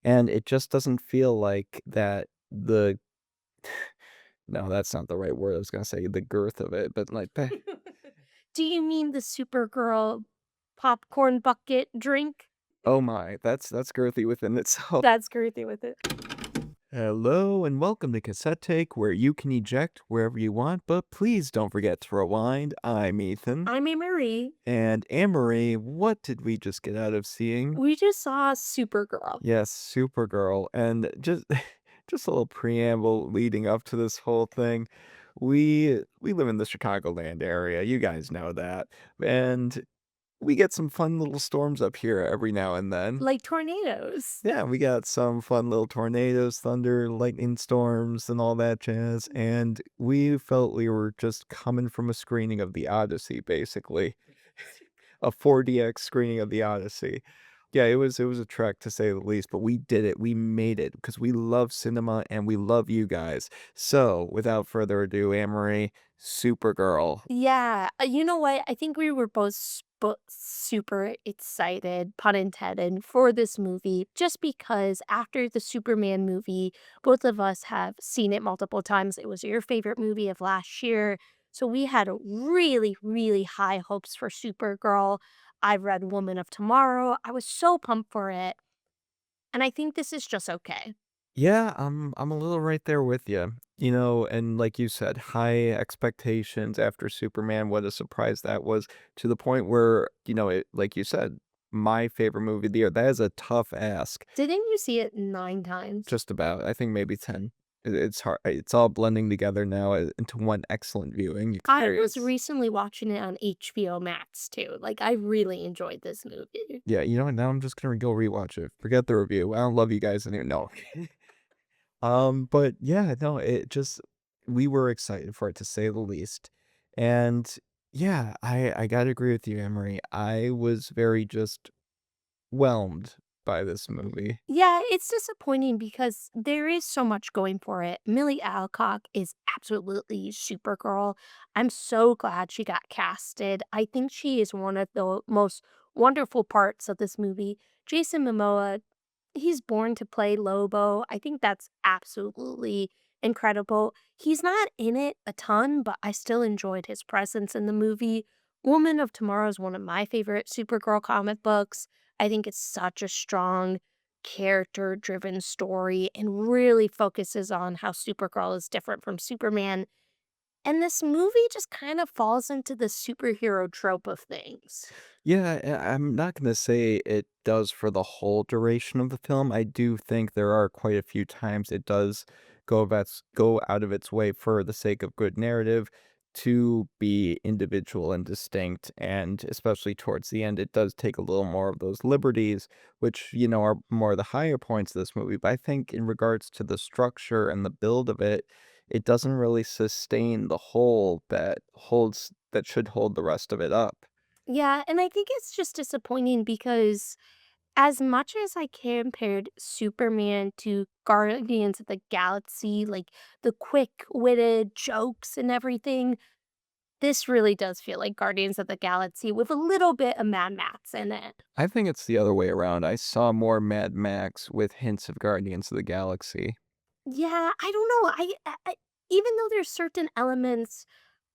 and it just doesn't feel like that the no, that's not the right word. I was gonna say the girth of it, but like the Do you mean the Supergirl popcorn bucket drink? oh my, that's girthy within itself. That's girthy with it. Hello and welcome to Cassette Take, where you can eject wherever you want, but please don't forget to rewind. I'm Ethan. I'm Annmarie. And Annmarie, what did we just get out of seeing? We just saw Supergirl. Yes, Supergirl. And just just a little preamble leading up to this whole thing. We live in the Chicagoland area. You guys know that. And we get some fun little storms up here every now and then. Like tornadoes. Yeah, we got some fun little tornadoes, thunder, lightning storms, and all that jazz. And we felt we were just coming from a screening of The Odyssey, basically. A 4DX screening of The Odyssey. Yeah, it was a trek to say the least, but we did it. We made it because we love cinema and we love you guys. So, without further ado, Amory, Supergirl. Yeah, you know what? I think we were both super excited, pun intended, for this movie just because after the Superman movie, both of us have seen it multiple times. It was your favorite movie of last year. So we had really, really high hopes for Supergirl. I've read Woman of Tomorrow. I was so pumped for it. And I think this is just okay. Yeah, I'm a little right there with you. You know, and like you said, high expectations after Superman, what a surprise that was to the point where, it like you said, my favorite movie of the year. That is a tough ask. Didn't you see it 9 times? Just about. I think maybe 10. It's hard. It's all blending together now into one excellent viewing I was experience. recently watching it on HBO Max too. Like, I really enjoyed this movie. Yeah, you know what? Now I'm just gonna go rewatch it. Forget the review. I don't love you guys anymore. No. But yeah, no, it just we were excited for it to say the least. And yeah, I gotta agree with you, Emery. I was very just whelmed by this movie. Yeah, it's disappointing because there is so much going for it. Milly Alcock is absolutely Supergirl. I'm so glad she got casted. I think she is one of the most wonderful parts of this movie. Jason Momoa, he's born to play Lobo. I think that's absolutely incredible. He's not in it a ton, but I still enjoyed his presence in the movie. Woman of Tomorrow is one of my favorite Supergirl comic books. I think it's such a strong character driven story and really focuses on how Supergirl is different from Superman. And this movie just kind of falls into the superhero trope of things. Yeah, I'm not gonna say it does for the whole duration of the film. I do think there are quite a few times it does go out of its way for the sake of good narrative to be individual and distinct, and especially towards the end, it does take a little more of those liberties, which, are more the higher points of this movie. But I think in regards to the structure and the build of it, it doesn't really sustain the whole that should hold the rest of it up. Yeah, and I think it's just disappointing because as much as I compared Superman to Guardians of the Galaxy, like the quick witted jokes and everything, this really does feel like Guardians of the Galaxy with a little bit of Mad Max in it. I think it's the other way around. I saw more Mad Max with hints of Guardians of the Galaxy. Yeah, I don't know. Even though there's certain elements,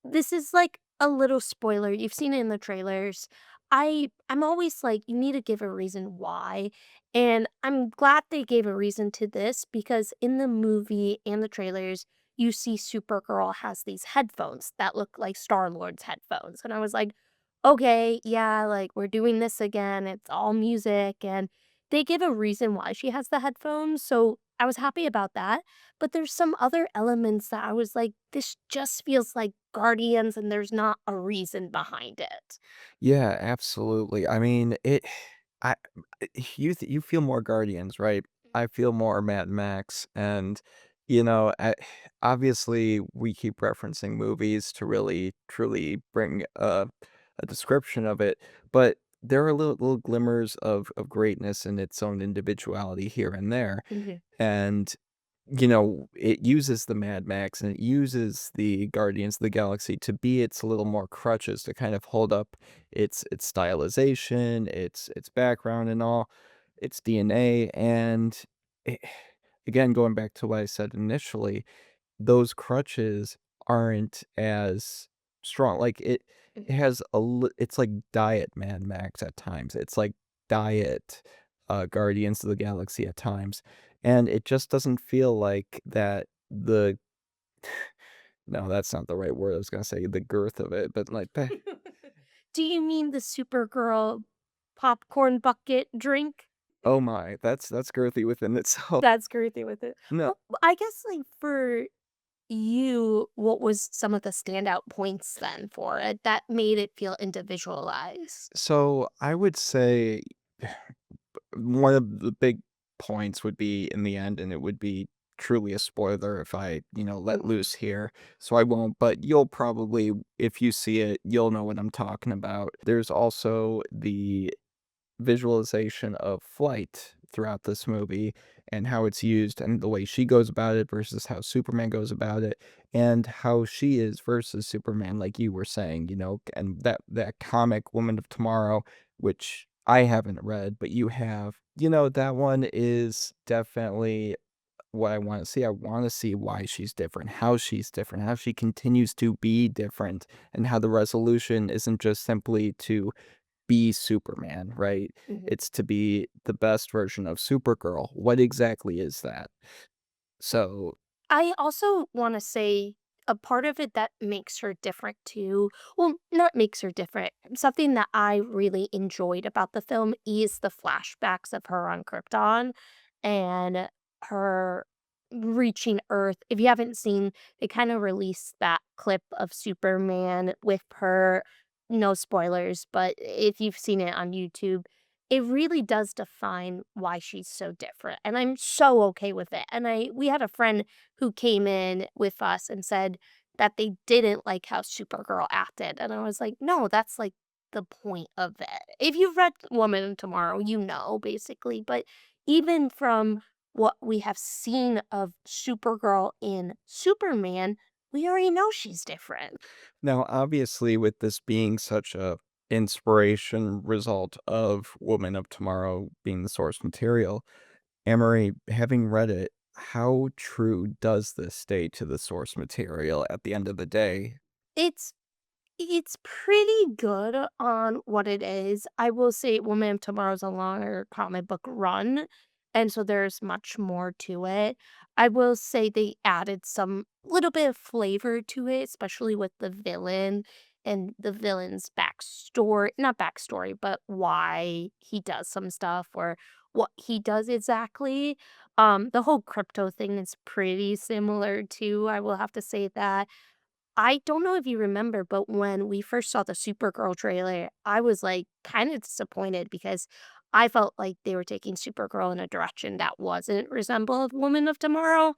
this is like a little spoiler. You've seen it in the trailers. I'm always like, you need to give a reason why. And I'm glad they gave a reason to this because in the movie and the trailers, you see Supergirl has these headphones that look like Star-Lord's headphones. And I was like, okay, yeah, like we're doing this again. It's all music. And they give a reason why she has the headphones. So I was happy about that. But there's some other elements that I was like, this just feels like Guardians and there's not a reason behind it. Yeah, absolutely. I mean, I you feel more Guardians, right? I feel more Mad Max, and obviously we keep referencing movies to really truly bring a description of it, but there are little glimmers of greatness in its own individuality here and there. Mhm. And, it uses the Mad Max and it uses the Guardians of the Galaxy to be its little more crutches to kind of hold up its stylization, its background and all, its DNA. And eh, again, going back to what I said initially, those crutches aren't as strong. Like, it Mhm. has a li it's like diet Mad Max at times. It's like diet, Guardians of the Galaxy at times, and it just doesn't feel like that the no, that's not the right word. I was gonna say the girth of it, but, like, the Do you mean the Supergirl popcorn bucket drink? oh my, that's girthy within itself. That's girthy with it. No. Well, I guess, like, for you, what was some of the standout points then for it that made it feel individualized? So, I would say one of the big points would be in the end, and it would be truly a spoiler if I, let Mhm, loose here, so I won't, but you'll probably if you see it, you'll know what I'm talking about. There's also the visualization of flight throughout this movie and how it's used and the way she goes about it versus how Superman goes about it and how she is versus Superman, like you were saying, and that comic Woman of Tomorrow, which I haven't read, but you have, that one is definitely what I want to see. I want to see why she's different, how she continues to be different, and how the resolution isn't just simply to be Superman, right? mhm. It's to be the best version of Supergirl. What exactly is that? So I also wanna say a part of it that makes her different too, well, not makes her different, something that I really enjoyed about the film is the flashbacks of her on Krypton and her reaching Earth. If you haven't seen, they kinda released that clip of Superman with her, no spoilers, but if you've seen it on YouTube, it really does define why she's so different, and I'm so okay with it, and I we had a friend who came in with us and said that they didn't like how Supergirl acted, and I was like, "No, that's, like, the point of it." If you've read Woman of Tomorrow, you know, basically, but even from what we have seen of Supergirl in Superman, we already know she's different. now, obviously, with this being such a inspiration result of Woman of Tomorrow being the source material, Amory, having read it, how true does this stay to the source material at the end of the day? It's It's pretty good on what it is. I will say Woman of Tomorrow's a longer comic book run, and so there's much more to it. I will say they added some little bit of flavor to it, especially with the villain and the villain's backstory, not backstory, but why he does some stuff or what he does exactly. The whole crypto thing is pretty similar too. I will have to say that. I don't know if you remember, but when we first saw the Supergirl trailer, I was, like, kinda disappointed because I felt like they were taking Supergirl in a direction that wasn't resemble of Woman of Tomorrow.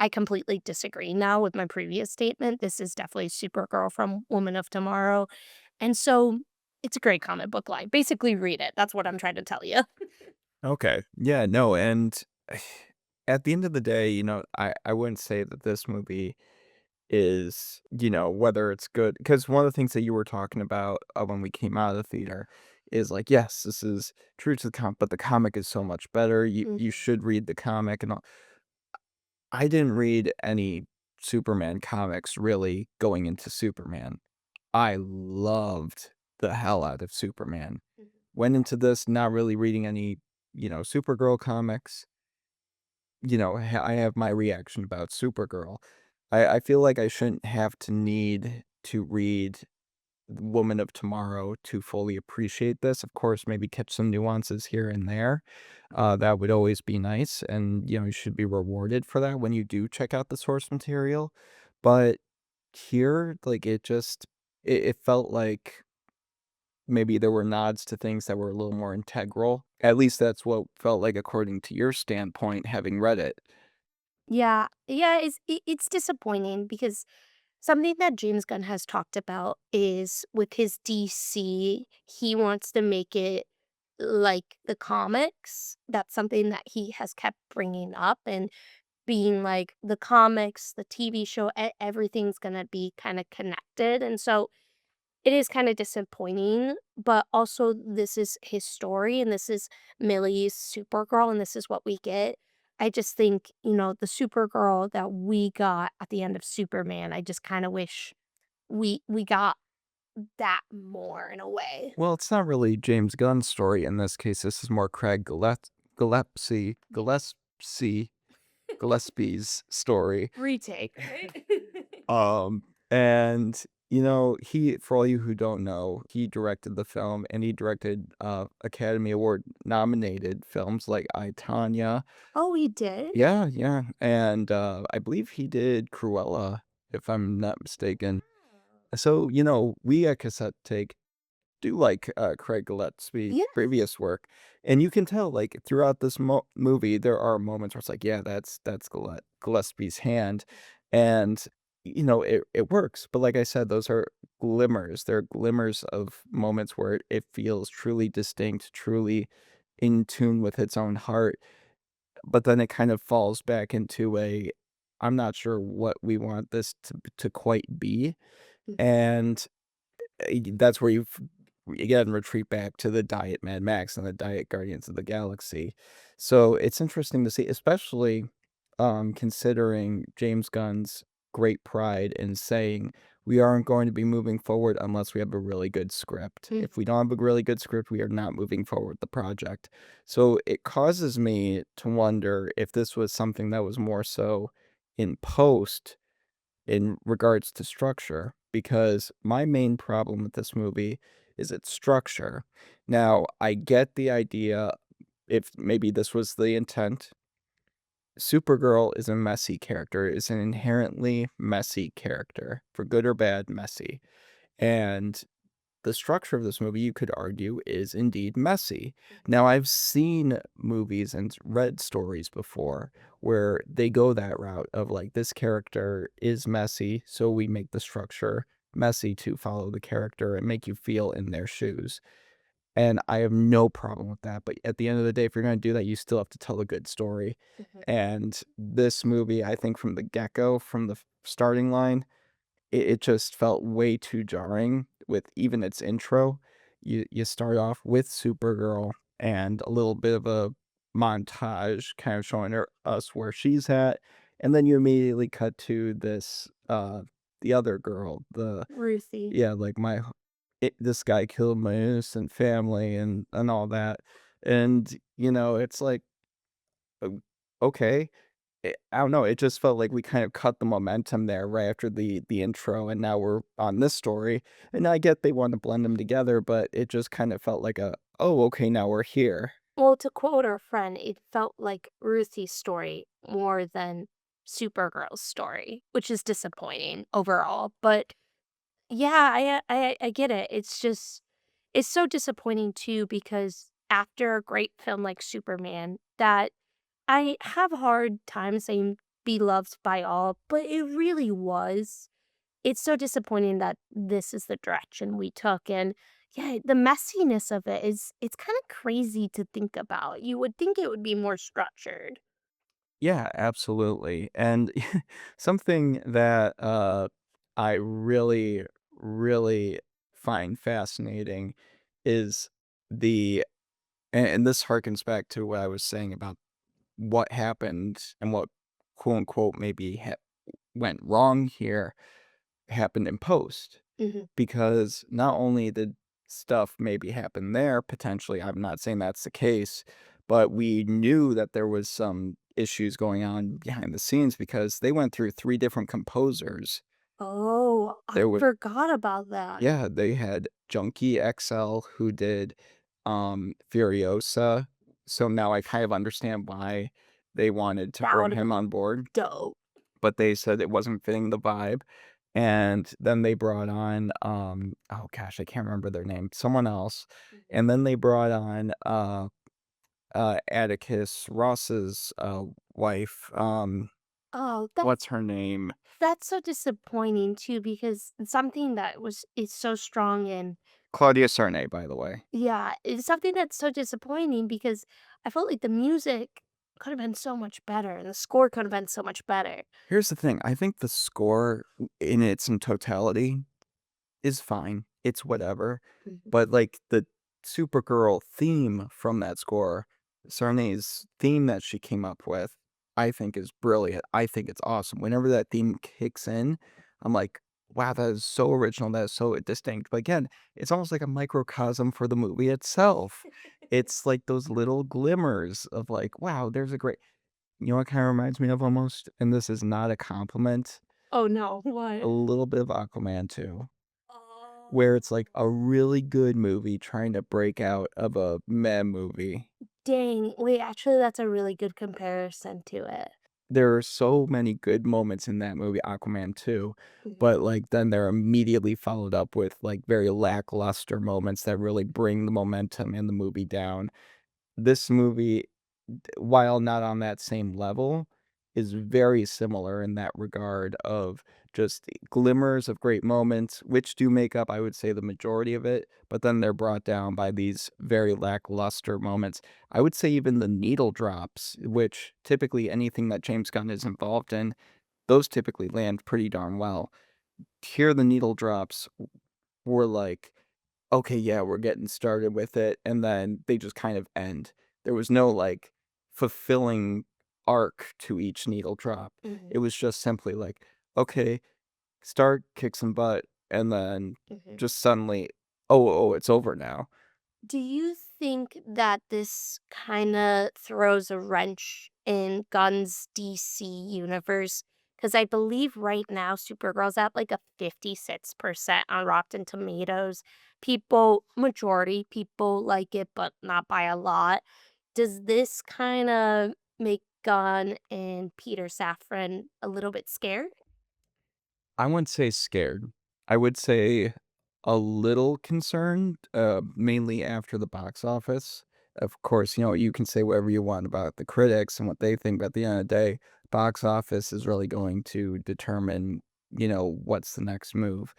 I completely disagree now with my previous statement. This is definitely Supergirl from Woman of Tomorrow, and so it's a great comic book line. Basically, read it. That's what I'm trying to tell you. Okay. Yeah, no, and at the end of the day, I wouldn't say that this movie is, whether it's good because one of the things that you were talking about, when we came out of the theater is like, yes, this is true to the comic, but the comic is so much better. You Mhm. should read the comic and all. I didn't read any Superman comics really going into Superman. I loved the hell out of Superman. Mhm. Went into this not really reading any, Supergirl comics. I have my reaction about Supergirl. I feel like I shouldn't have to need to read Woman of Tomorrow to fully appreciate this. Of course, maybe catch some nuances here and there. That would always be nice, and, you should be rewarded for that when you do check out the source material. But here, like, it felt like maybe there were nods to things that were a little more integral. At least that's what felt like according to your standpoint, having read it. Yeah. Yeah, it's disappointing because something that James Gunn has talked about is with his DC, he wants to make it like the comics. That's something that he has kept bringing up and being like the comics, the TV show, everything's going to be kind of connected. And so it is kind of disappointing, but also this is his story and this is Millie's Supergirl and this is what we get. I just think, you know, the Supergirl that we got at the end of Superman, I just kinda wish we got that more in a way. Well, it's not really James Gunn's story in this case. This is more Craig Gillespie's story. Retake, right? Um, and he, for all you who don't know, he directed the film and he directed Academy Award nominated films like I, Tonya. Oh, we did? Yeah, yeah. And I believe he did Cruella, if I'm not mistaken. Oh. So, we at Cassette Take do like Craig Gillespie's Yeah. previous work, and you can tell like throughout this movie there are moments where it's like, yeah, that's Gillespie's hand, and it works. But like I said, those are glimmers. They're glimmers of moments where it feels truly distinct, truly in tune with its own heart. But then it kind of falls back into I'm not sure what we want this to quite be, and that's where you again retreat back to the Diet Mad Max and the Diet Guardians of the Galaxy. So it's interesting to see, especially considering James Gunn's great pride in saying we aren't going to be moving forward unless we have a really good script. Mhm. If we don't have a really good script, we are not moving forward with the project. So it causes me to wonder if this was something that was more so in post in regards to structure, because my main problem with this movie is its structure. Now, I get the idea, if maybe this was the intent. Supergirl is a messy character, is an inherently messy character, for good or bad, messy. And the structure of this movie, you could argue, is indeed messy. Now, I've seen movies and read stories before where they go that route of like, this character is messy, so we make the structure messy to follow the character and make you feel in their shoes. And I have no problem with that. But at the end of the day, if you're going to do that, you still have to tell a good story. Mhm. And this movie, I think from the get go, from the starting line, it just felt way too jarring with even its intro. You start off with Supergirl and a little bit of a montage kind of showing us where she's at, and then you immediately cut to the other girl, the Ruthie. yeah, like this guy killed my innocent family and all that. And it's like, "O okay." I don't know, it just felt like we kind of cut the momentum there right after the intro, and now we're on this story, and I get they want to blend them together, but it just kind of felt like "Oh, okay, now we're here." Well, to quote our friend, it felt like Ruthie's story more than Supergirl's story, which is disappointing overall. But yeah, I get it. It's just it's so disappointing too because after a great film like Superman, that I have a hard time saying beloved by all, but it really was. It's so disappointing that this is the direction we took, and yeah, the messiness of it is it's kinda crazy to think about. You would think it would be more structured. Yeah, absolutely, and something that, I really, really find fascinating is the and this harkens back to what I was saying about what happened and what, quote, unquote, maybe went wrong here happened in post, Mhm. because not only did stuff maybe happen there, potentially, I'm not saying that's the case, but we knew that there was some issues going on behind the scenes because they went through 3 different composers. Oh, I There was forgot about that. Yeah, they had Junkie XL who did, Furiosa, so now I kind of understand why they wanted to That bring would've him been on board, dope. but they said it wasn't fitting the vibe, and then they brought on, oh gosh, I can't remember their name, someone else, Mhm. and then they brought on, Atticus Ross's, wife, Oh, what's her name? that's so disappointing too because something that was is so strong and Claudia Sarnay, by the way. yeah, it's something that's so disappointing because I felt like the music could have been so much better, and the score could have been so much better. Here's the thing, I think the score in its in totality is fine, it's whatever, Mhm. but, like, the Supergirl theme from that score, Sarnay's theme that she came up with, I think is brilliant. I think it's awesome. Whenever that theme kicks in, I'm like, wow, that is so original. That is so distinct. But again, it's almost like a microcosm for the movie itself. It's like those little glimmers of like, wow, there's a great, you know what kind of reminds me of almost? And this is not a compliment, Oh, no. a What? little bit of Aquaman too, where it's like a Oh. really good movie trying to break out of a meh movie. Dang. Wait, actually, that's a really good comparison to it. There are so many good moments in that movie, Aquaman 2, Mhm. but, like, then they're immediately followed up with, like, very lackluster moments that really bring the momentum in the movie down. This movie, while not on that same level, is very similar in that regard of just glimmers of great moments, which do make up, I would say, the majority of it, but then they're brought down by these very lackluster moments. I would say even the needle drops, which typically anything that James Gunn is involved in, those typically land pretty darn well. Here, the needle drops were like, okay, yeah, we're getting started with it, and then they just kind of end. There was no, like, fulfilling arc to each needle drop. Mhm. It was just simply like, okay, start, kick some butt, and then Mhm. just suddenly, "Oh, it's over now." Do you think that this kinda throws a wrench in Gunn's DC universe? Because I believe right now Supergirl's at, like, a 56% on Rotten Tomatoes. Majority people like it, but not by a lot. Does this kinda make Gunn and Peter Safran a little bit scared? I wouldn't say scared. I would say a little concerned, mainly after the box office. Of course, you know, you can say whatever you want about the critics and what they think, but at the end of the day, box office is really going to determine, you know, what's the next move.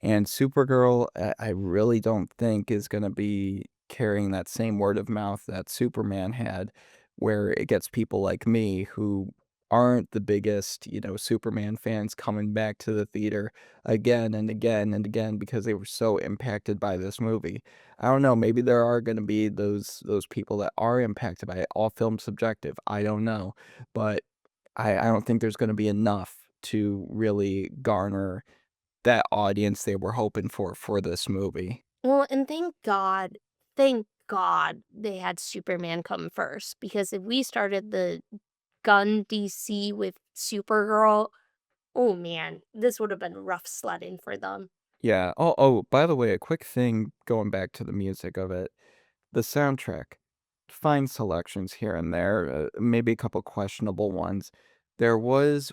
And Supergirl, I really don't think is gonna be carrying that same word of mouth that Superman had, where it gets people like me who aren't the biggest, you know, Superman fans coming back to the theater again and again and again because they were so impacted by this movie. I don't know, maybe there are gonna be those people that are impacted by it. All film's subjective, I don't know. But I don't think there's gonna be enough to really garner that audience they were hoping for this movie. Well, and thank God they had Superman come first, because if we started the Gun DC with Supergirl, oh man, this would have been rough sledding for them. Yeah. By the way, a quick thing going back to the music of it. The soundtrack, fine selections here and there, maybe a couple questionable ones. There was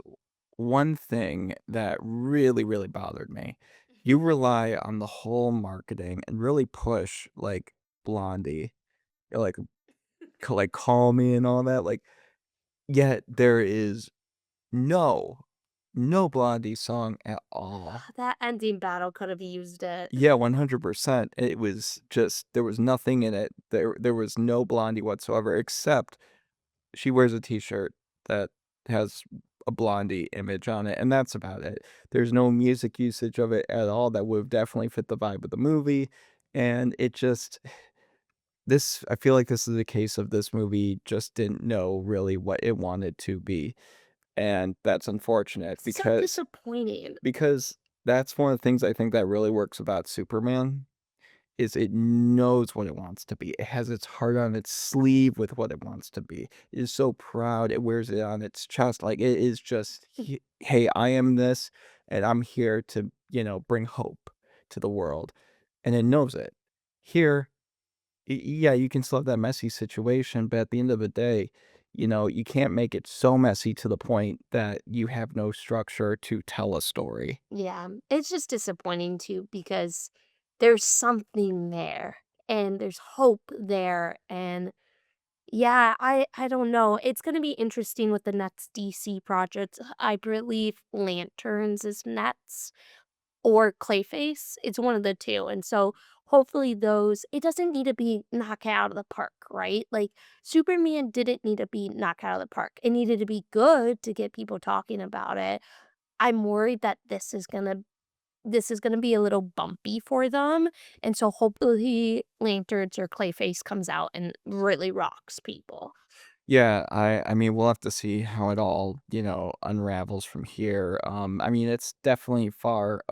one thing that really, really bothered me. You rely on the whole marketing and really push, like, Blondie, like, like, Call Me and all that, like, yet there is no, no Blondie song at all. That ending battle could have used it. Yeah, 100%. It was just there was nothing in it. There was no Blondie whatsoever, except she wears a T-shirt that has a Blondie image on it, and that's about it. There's no music usage of it at all that would've definitely fit the vibe of the movie, and it just this I feel like this is a case of this movie just didn't know really what it wanted to be, and that's unfortunate So because disappointing. because that's one of the things I think that really works about Superman, is it knows what it wants to be. It has its heart on its sleeve with what it wants to be. It is so proud, it wears it on its chest, like, it is just, "Hey, I am this, and I'm here to, you know, bring hope to the world," and it knows it. Here, yeah, you can still have that messy situation, but at the end of the day, you know, you can't make it so messy to the point that you have no structure to tell a story. Yeah, it's just disappointing too, because there's something there and there's hope there, and yeah, I don't know. It's gonna be interesting with the next DC project. I believe Lanterns is next, or Clayface. It's one of the 2, and so hopefully those, it doesn't need to be knocked out of the park, right? Like, Superman didn't need to be knocked out of the park. It needed to be good to get people talking about it. I'm worried that this is gonna be a little bumpy for them, and so hopefully Lanterns or Clayface comes out and really rocks people. Yeah, I mean, we'll have to see how it all, unravels from here. I mean, it's definitely a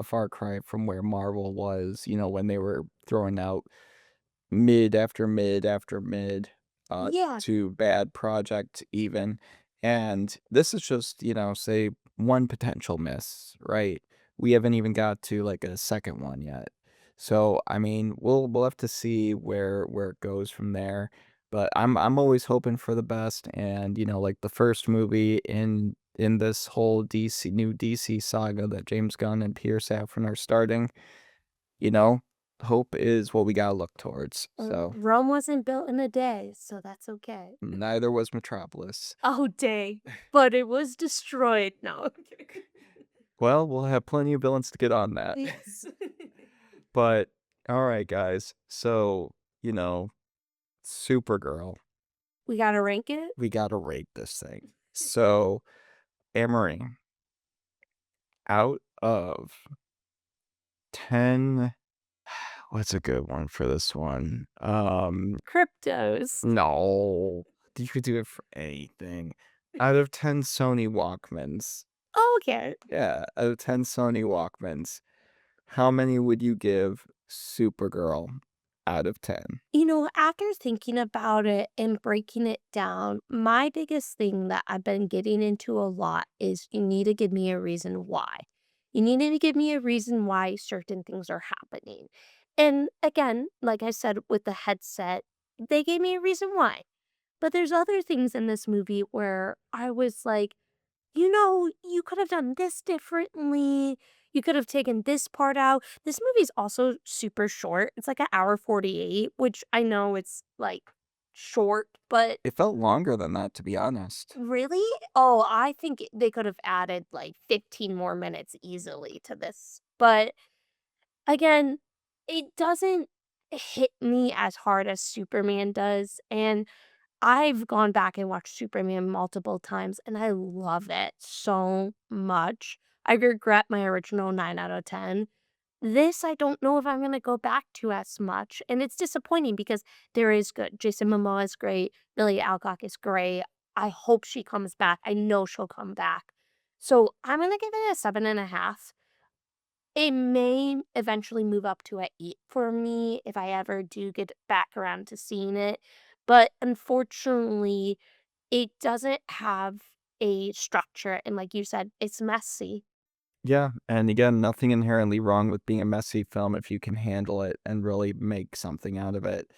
far cry from where Marvel was, when they were throwing out mid after mid after mid, Yeah. to bad project even. And this is just, say one potential miss, right? We haven't even got to like a second one yet. So, I mean, we'll have to see where it goes from there. But I'm always hoping for the best, and like the first movie in this whole DC saga that James Gunn and Peter Safran are starting, you know, hope is what we gotta look towards, so Rome wasn't built in a day, so that's okay. neither was Metropolis. Oh, dang. But it was destroyed. No. Well, we'll have plenty of villains to get on that. Yes. But, alright, guys, so, you know, Supergirl, We gotta rank it? we gotta rate this thing. So, Annmarie, out of 10, what's a good one for this one? Cryptos. No, you could do it for anything. Out of 10 Sony Walkmans, Okay. yeah, out of 10 Sony Walkmans, how many would you give Supergirl out of 10? After thinking about it and breaking it down, my biggest thing that I've been getting into a lot is you need to give me a reason why. You need to give me a reason why certain things are happening. And again, like I said with the headset, they gave me a reason why. But there's other things in this movie where I was like, you could have done this differently. You could have taken this part out. This movie's also super short. It's like an hour 48, which I know it's like short, but It felt longer than that, to be honest. really? Oh, I think they could have added like 15 more minutes easily to this. But again, it doesn't hit me as hard as Superman does. And I've gone back and watched Superman multiple times, and I love it so much. I regret my original 9 out of 10. This, I don't know if I'm gonna go back to as much, and it's disappointing because there is good. Jason Momoa is great. Milly Alcock is great. I hope she comes back. I know she'll come back. So I'm gonna give it a 7.5. It may eventually move up to a 8 for me if I ever do get back around to seeing it, but unfortunately, it doesn't have a structure, and like you said, it's messy. Yeah, and again, nothing inherently wrong with being a messy film if you can handle it and really make something out of it.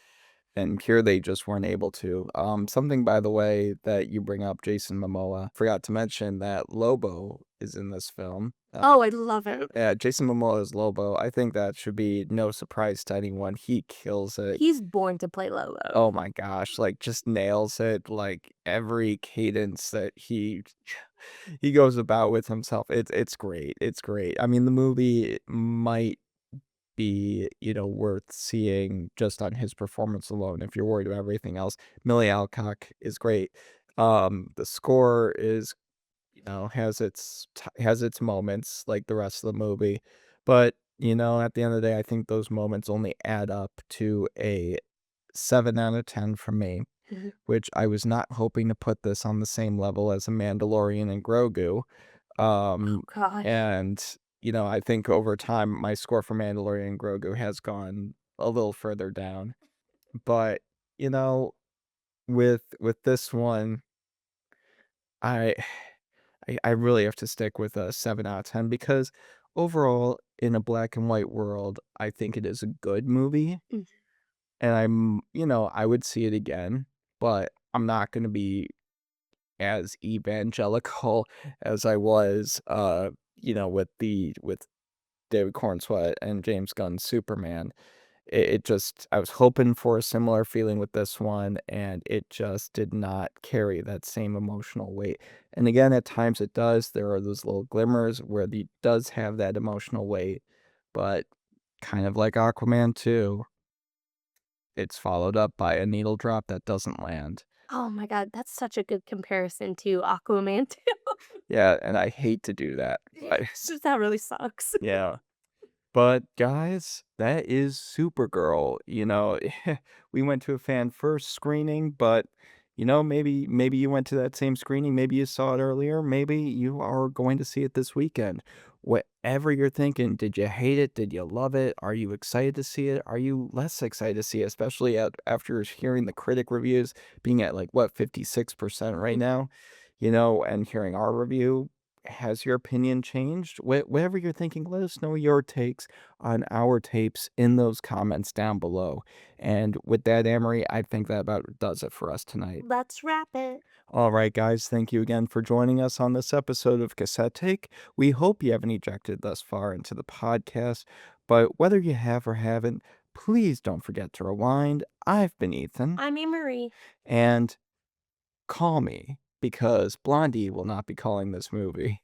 And here they just weren't able to. Something, by the way, that you bring up, Jason Momoa, forgot to mention that Lobo is in this film. Oh, I love it. Yeah, Jason Momoa is Lobo. I think that should be no surprise to anyone. He kills it. He's born to play Lobo. Oh my gosh, like, just nails it, like, every cadence that he he goes about with himself, it's great, it's great. I mean, the movie might be, worth seeing just on his performance alone if you're worried about everything else. Millie Alcock is great. The score is, has its moments like the rest of the movie, but, at the end of the day, I think those moments only add up to a 7 out of 10 from me, Mhm. which I was not hoping to put this on the same level as a Mandalorian and Grogu. Um, Oh gosh. and, I think over time, my score for Mandalorian and Grogu has gone a little further down. But, you know, with this one, I I really have to stick with a 7 out of 10 because overall, in a black and white world, I think it is a good movie. Mm. And I would see it again, but I'm not gonna be as evangelical as I was, with David Corensweat and James Gunn's Superman. It just I was hoping for a similar feeling with this one, and it just did not carry that same emotional weight. And again, at times it does. There are those little glimmers where the does have that emotional weight, but kind of like Aquaman 2, it's followed up by a needle drop that doesn't land. Oh my god, that's such a good comparison to Aquaman too. Yeah, and I hate to do that, but That really sucks. yeah. But guys, that is Supergirl, we went to a fan first screening, but, maybe you went to that same screening, maybe you saw it earlier, maybe you are going to see it this weekend. Whatever you're thinking, did you hate it? Did you love it? Are you excited to see it? Are you less excited to see it, especially after hearing the critic reviews being at like what 56% right now, and hearing our review? Has your opinion changed? Whatever you're thinking, let us know your takes on our tapes in those comments down below. And with that, Amory, I think that about does it for us tonight. Let's wrap it. All right, guys, thank you again for joining us on this episode of Cassette Take. We hope you haven't ejected thus far into the podcast, but whether you have or haven't, please don't forget to rewind. I've been Ethan, I'm Annmarie. and call me because Blondie will not be calling this movie.